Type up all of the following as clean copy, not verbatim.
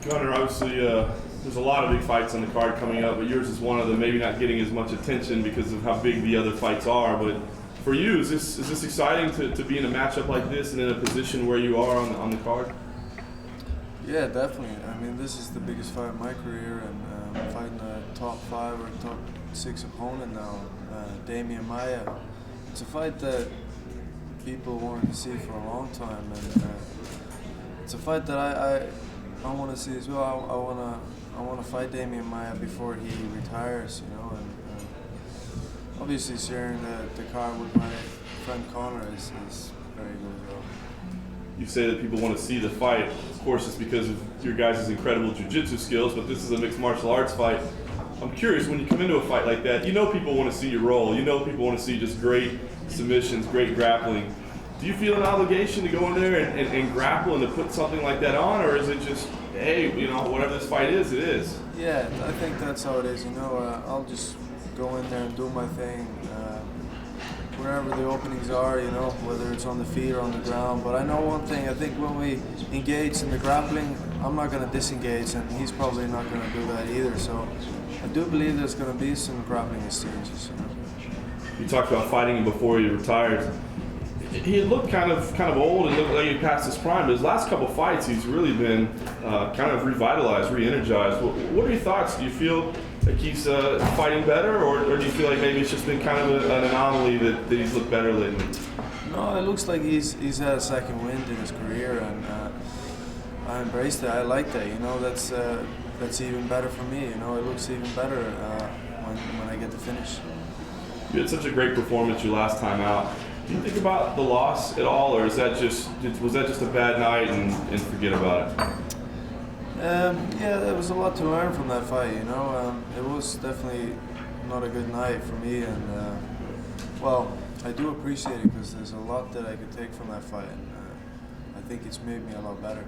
Gunnar, obviously, there's a lot of big fights on the card coming up, but yours is one of them, maybe not getting as much attention because of how big the other fights are. But for you, is this exciting to be in a matchup like this and in a position where you are on the card? Yeah, definitely. I mean, this is the biggest fight of my career, and I'm fighting a top 5 or top 6 opponent now, Demian Maia. It's a fight that people wanted to see for a long time, and it's a fight that I want to see as well. I want to fight Demian Maia before he retires, you know, and obviously sharing the card with my friend Conor is very good as well. You say that people want to see the fight. Of course, it's because of your guys' incredible jiu-jitsu skills, but this is a mixed martial arts fight. I'm curious, when you come into a fight like that, you know people want to see you roll. You know people want to see just great submissions, great grappling. Do you feel an obligation to go in there and grapple and to put something like that on, or is it just, hey, you know, whatever this fight is, it is? Yeah, I think that's how it is. You know, I'll just go in there and do my thing, wherever the openings are, you know, whether it's on the feet or on the ground. But I know one thing, I think when we engage in the grappling, I'm not going to disengage, and he's probably not going to do that either. So I do believe there's going to be some grappling exchanges. You know? You talked about fighting him before he retired. He had looked kind of old and looked like he passed his prime, but his last couple fights, he's really been kind of revitalized, re-energized. What are your thoughts? Do you feel like he's fighting better, or do you feel like maybe it's just been kind of an anomaly that he's looked better lately? No, it looks like he's had a second wind in his career, and I embraced it. I like that. You know, that's even better for me. You know, it looks even better when I get to finish. You had such a great performance your last time out. Do you think about the loss at all, or was that just a bad night and forget about it? Yeah, there was a lot to learn from that fight. You know, it was definitely not a good night for me, and well, I do appreciate it because there's a lot that I could take from that fight, and I think it's made me a lot better.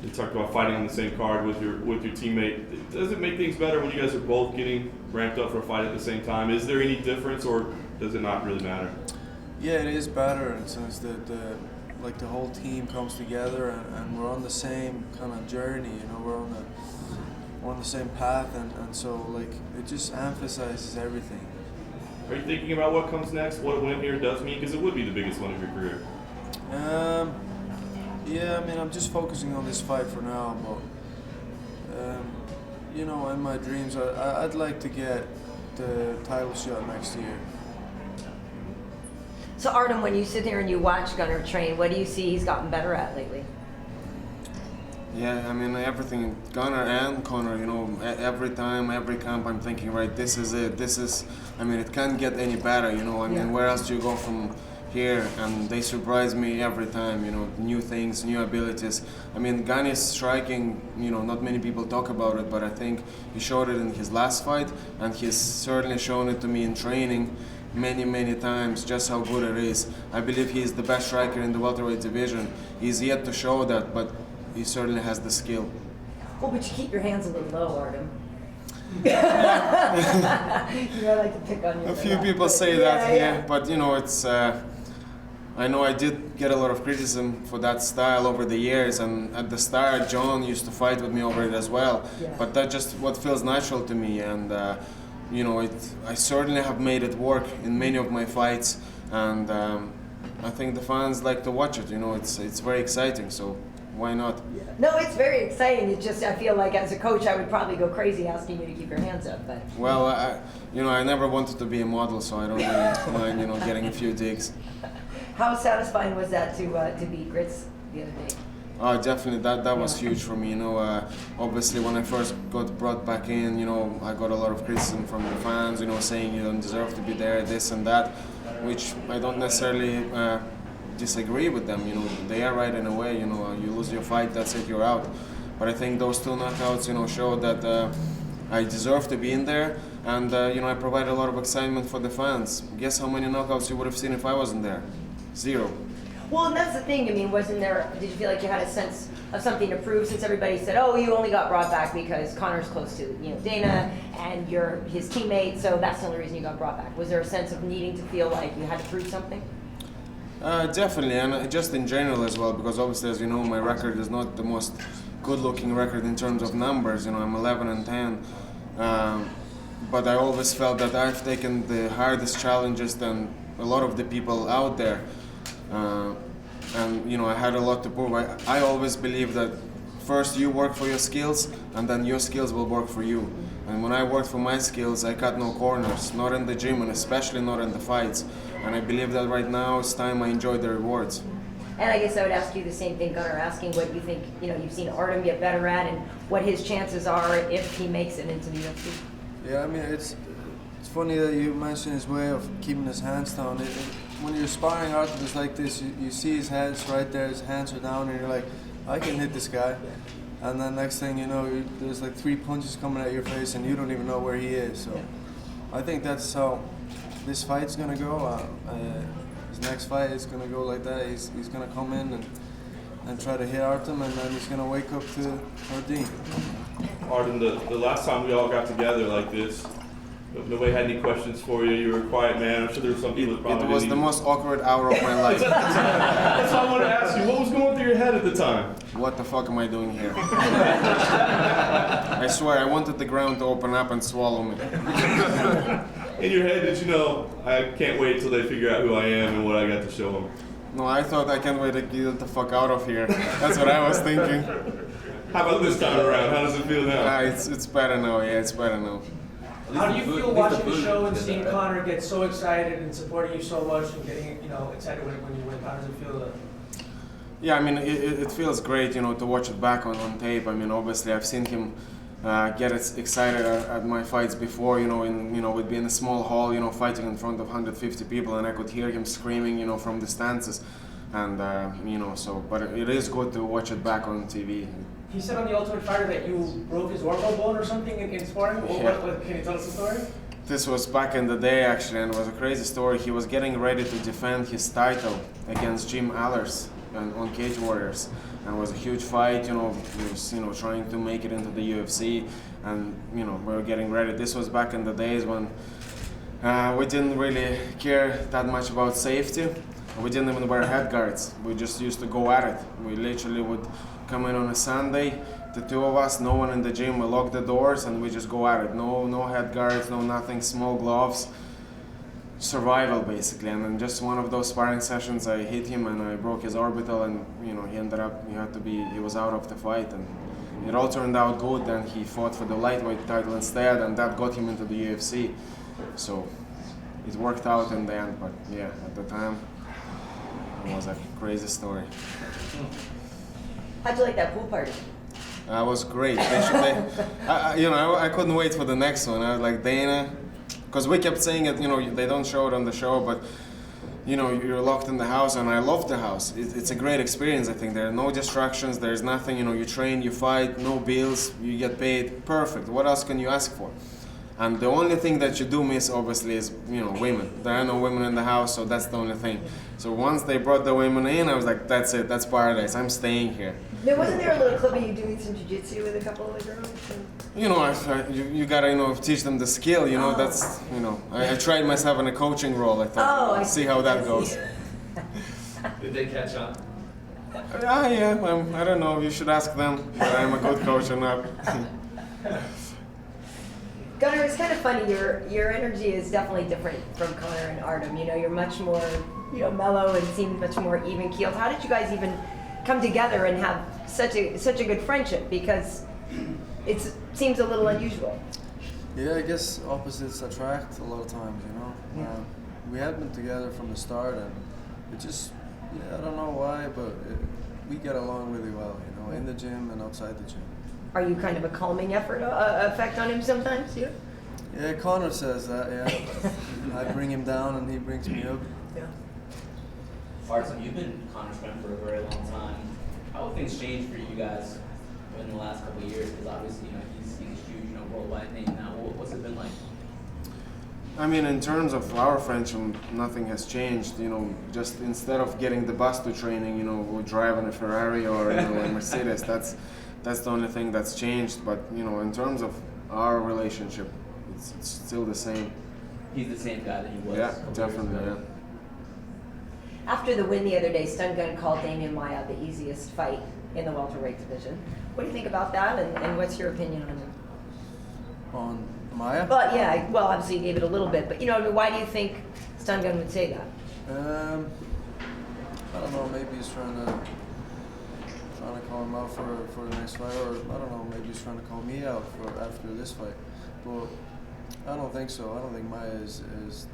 You talked about fighting on the same card with your teammate. Does it make things better when you guys are both getting ramped up for a fight at the same time? Is there any difference, or does it not really matter? Yeah, it is better in the sense that the whole team comes together and we're on the same kind of journey. You know, we're on the same path, and so like it just emphasizes everything. Are you thinking about what comes next? What a win here does mean, because it would be the biggest one of your career. Yeah, I mean, I'm just focusing on this fight for now, but you know, in my dreams, I'd like to get the title shot next year. So Artem, when you sit here and you watch Gunnar train, what do you see he's gotten better at lately? Yeah, I mean, everything, Gunnar and Conor, you know, every time, every camp, I'm thinking, right, this is it, I mean, it can't get any better, you know, I mean, where else do you go from here? And they surprise me every time, you know, new things, new abilities. I mean, Gunnar is striking, you know, not many people talk about it, but I think he showed it in his last fight, and he's certainly shown it to me in training many times, just how good it is. I believe he is the best striker in the welterweight division. He's yet to show that, but he certainly has the skill. Oh, but you keep your hands a little low, Artem. You know, I like to pick on you. A few people say that, yeah, but you know, it's. I know I did get a lot of criticism for that style over the years, and at the start, John used to fight with me over it as well. Yeah. But that's just what feels natural to me, and you know, I certainly have made it work in many of my fights, and I think the fans like to watch it. You know, it's very exciting, so why not? Yeah. No, it's very exciting. It's just I feel like as a coach I would probably go crazy asking you to keep your hands up. But well, you know, I never wanted to be a model, so I don't really mind, you know, getting a few digs. How satisfying was that to beat Grits the other day? Definitely, that was huge for me. You know, obviously when I first got brought back in, you know, I got a lot of criticism from the fans, you know, saying you don't deserve to be there, this and that, which I don't necessarily disagree with them. You know, they are right in a way. You know, you lose your fight, that's it, you're out. But I think those 2 knockouts, you know, show that I deserve to be in there, and you know, I provide a lot of excitement for the fans. Guess how many knockouts you would have seen if I wasn't there? 0. Well, and that's the thing. I mean, did you feel like you had a sense of something to prove, since everybody said, oh, you only got brought back because Conor's close to, you know, Dana and you're his teammate, so that's the only reason you got brought back? Was there a sense of needing to feel like you had to prove something? Definitely, and just in general as well, because obviously, as you know, my record is not the most good-looking record in terms of numbers. You know, I'm 11-10. But I always felt that I've taken the hardest challenges than a lot of the people out there. And you know, I had a lot to prove. I always believe that first you work for your skills, and then your skills will work for you. And when I worked for my skills, I cut no corners, not in the gym, and especially not in the fights. And I believe that right now it's time I enjoy the rewards. And I guess I would ask you the same thing, Gunnar, asking what you think, you know, you've seen Artem get better at, and what his chances are if he makes it into the UFC. Yeah, I mean, it's funny that you mentioned his way of keeping his hands down. When you're sparring Artem like this, you see his hands right there, his hands are down, and you're like, I can hit this guy. And then next thing you know, there's like 3 punches coming at your face, and you don't even know where he is. So I think that's how this fight's gonna go. His next fight is gonna go like that. He's gonna come in and try to hit Artem, and then he's gonna wake up to Artem. Artem, the last time we all got together like this, nobody had any questions for you. You were a quiet man. I'm sure there were some people that probably It was the most awkward hour of my life. That's why I wanted to ask you, what was going through your head at the time? What the fuck am I doing here? I swear, I wanted the ground to open up and swallow me. In your head, did you know, I can't wait till they figure out who I am and what I got to show them? No, I thought I can't wait to get the fuck out of here. That's what I was thinking. How about this time around? How does it feel now? It's better now, yeah, it's better now. How do you feel watching the show and seeing Conor get so excited and supporting you so much and getting, you know, excited when you win? How does it feel? Yeah, I mean, it feels great, you know, to watch it back on tape. I mean, obviously, I've seen him get excited at my fights before, you know, we'd be in a small hall, you know, fighting in front of 150 people, and I could hear him screaming, you know, from the stances. And, you know, so, but it is good to watch it back on TV. He said on The Ultimate Fighter that you broke his orbital bone or something in sparring. Yeah. Can you tell us the story? This was back in the day, actually, and it was a crazy story. He was getting ready to defend his title against Jim Allers on Cage Warriors, and it was a huge fight. You know, he was, you know, trying to make it into the UFC, and you know, we were getting ready. This was back in the days when we didn't really care that much about safety. We didn't even wear head guards. We just used to go at it. We literally would come in on a Sunday, the two of us, no one in the gym, we lock the doors and we just go at it. No head guards, no nothing, small gloves. Survival basically. And then just one of those sparring sessions, I hit him and I broke his orbital, and you know, he was out of the fight, and it all turned out good. Then he fought for the lightweight title instead, and that got him into the UFC. So it worked out in the end, but yeah, at the time it was a crazy story. How'd you like that pool party? It was great. I couldn't wait for the next one. I was like, Dana, because we kept saying it, you know, they don't show it on the show, but you know, you're locked in the house, and I love the house. It's a great experience. I think there are no distractions, there's nothing, you know, you train, you fight, no bills, you get paid, perfect. What else can you ask for? And the only thing that you do miss, obviously, is, you know, women. There are no women in the house, so that's the only thing. So once they brought the women in, I was like, that's it, that's paradise, I'm staying here. Wasn't there a little clip of you doing some jiu-jitsu with a couple of the girls? You know, you gotta, you know, teach them the skill, you know, that's, you know, I tried myself in a coaching role, I thought, I see how that goes. Did they catch on? Yeah, I don't know, you should ask them whether I'm a good coach or not. Gunnar, it's kind of funny. Your energy is definitely different from Conor and Artem. You know, you're much more, you know, mellow and seem much more even keeled. How did you guys even come together and have such a good friendship? Because it seems a little unusual. Yeah, I guess opposites attract a lot of times. You know, we had been together from the start, and it just, I don't know why, but we get along really well. You know, in the gym and outside the gym. Are you kind of a calming effect on him sometimes too? Yeah, Conor says that, yeah. I bring him down and he brings me up. Yeah. Artem, you've been Conor's friend for a very long time. How have things changed for you guys in the last couple of years? Because obviously, you know, he's a huge, you know, worldwide name now. What's it been like? I mean, in terms of our friendship, nothing has changed. You know, just instead of getting the bus to training, you know, we're driving a Ferrari or, you know, a Mercedes. That's the only thing that's changed. But you know, in terms of our relationship, it's still the same. He's the same guy that he was. Yeah, definitely. Yeah. After the win the other day, Stun Gun called Demian Maia the easiest fight in the welterweight division. What do you think about that, and what's your opinion on him? On Maia? Well, yeah, well, obviously you gave it a little bit, but you know, I mean, why do you think Stun Gun would say that? I don't know, maybe he's trying to call him out for the next fight, or I don't know, maybe he's trying to call me out for after this fight. But I don't think so. I don't think Maia is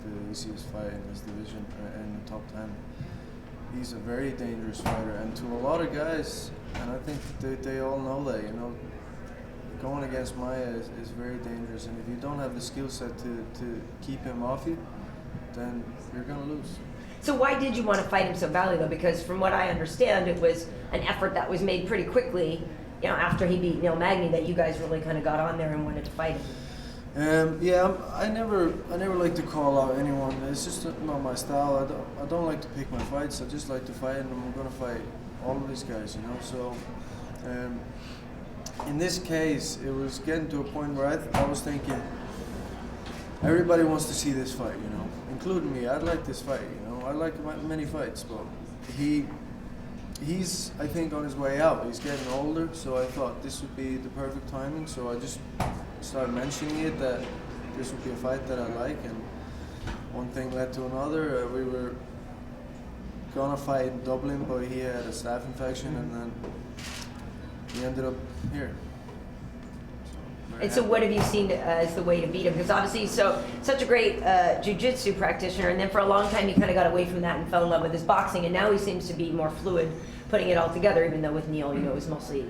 the easiest fight in this division in the top 10. He's a very dangerous fighter, and to a lot of guys, and I think they all know that, you know, going against Maia is very dangerous, and if you don't have the skill set to keep him off you, then you're going to lose. So why did you want to fight him so badly, though? Because from what I understand, it was an effort that was made pretty quickly, you know, after he beat Neil Magny, that you guys really kind of got on there and wanted to fight him. Yeah, I never like to call out anyone. It's just not my style. I don't like to pick my fights. I just like to fight, and I'm gonna fight all of these guys, you know. So, in this case, it was getting to a point where I was thinking, everybody wants to see this fight, you know, including me. I'd like this fight, you know. I like many fights, but he's I think on his way out. He's getting older, so I thought this would be the perfect timing. So I just started mentioning it, that this would be a fight that I like, and one thing led to another. We were gonna fight in Dublin, but he had a staph infection, and then he ended up here. And so what have you seen as the way to beat him? Because obviously he's such a great jiu-jitsu practitioner, and then for a long time he kind of got away from that and fell in love with his boxing, and now he seems to be more fluid putting it all together, even though with Neil, you know, it was mostly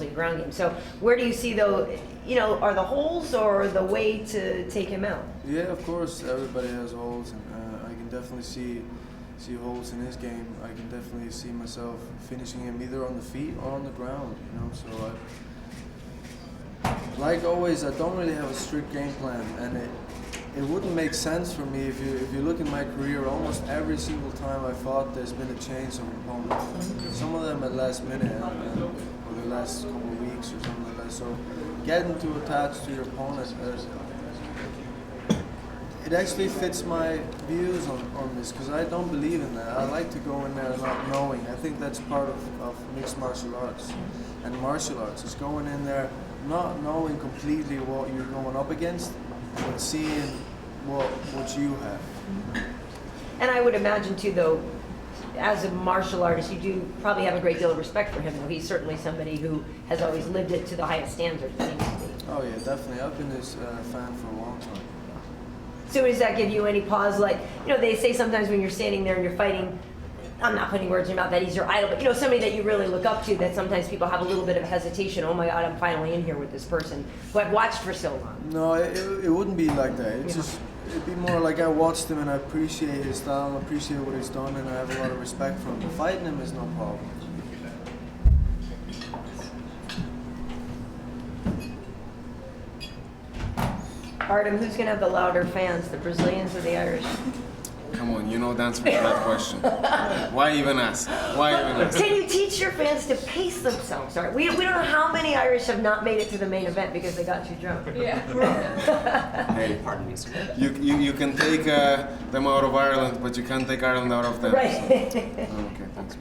a ground game. So where do you see, though, you know, are the holes or the way to take him out? Yeah, of course, everybody has holes, and I can definitely see holes in his game. I can definitely see myself finishing him either on the feet or on the ground, you know, so like always, I don't really have a strict game plan, and it wouldn't make sense for me if you look at my career. Almost every single time I fought, there's been a change of opponent. Some of them at last minute, or the last couple of weeks or something like that. So getting too attached to your opponent, it actually fits my views on this, because I don't believe in that. I like to go in there not knowing. I think that's part of mixed martial arts and martial arts, is going in there not knowing completely what you're going up against, but seeing what you have. And I would imagine too, though, as a martial artist, you do probably have a great deal of respect for him, though. He's certainly somebody who has always lived it to the highest standard, it seems to be. Oh yeah, definitely. I've been his fan for a long time. So does that give you any pause? Like, you know, they say sometimes when you're standing there and you're fighting, I'm not putting words in your mouth that he's your idol, but you know, somebody that you really look up to, that sometimes people have a little bit of hesitation. Oh my God, I'm finally in here with this person who I've watched for so long. No, it wouldn't be like that. It's just, it'd be more like I watched him and I appreciate his style, I appreciate what he's done, and I have a lot of respect for him. But fighting him is no problem. Artem, who's going to have the louder fans, the Brazilians or the Irish? Come on, you know the answer to that question. Why even ask? Can you teach your fans to pace themselves? Right? We don't know how many Irish have not made it to the main event because they got too drunk. Yeah. Hey, pardon me, sir. You can take them out of Ireland, but you can't take Ireland out of them. Right. So. Okay, thanks.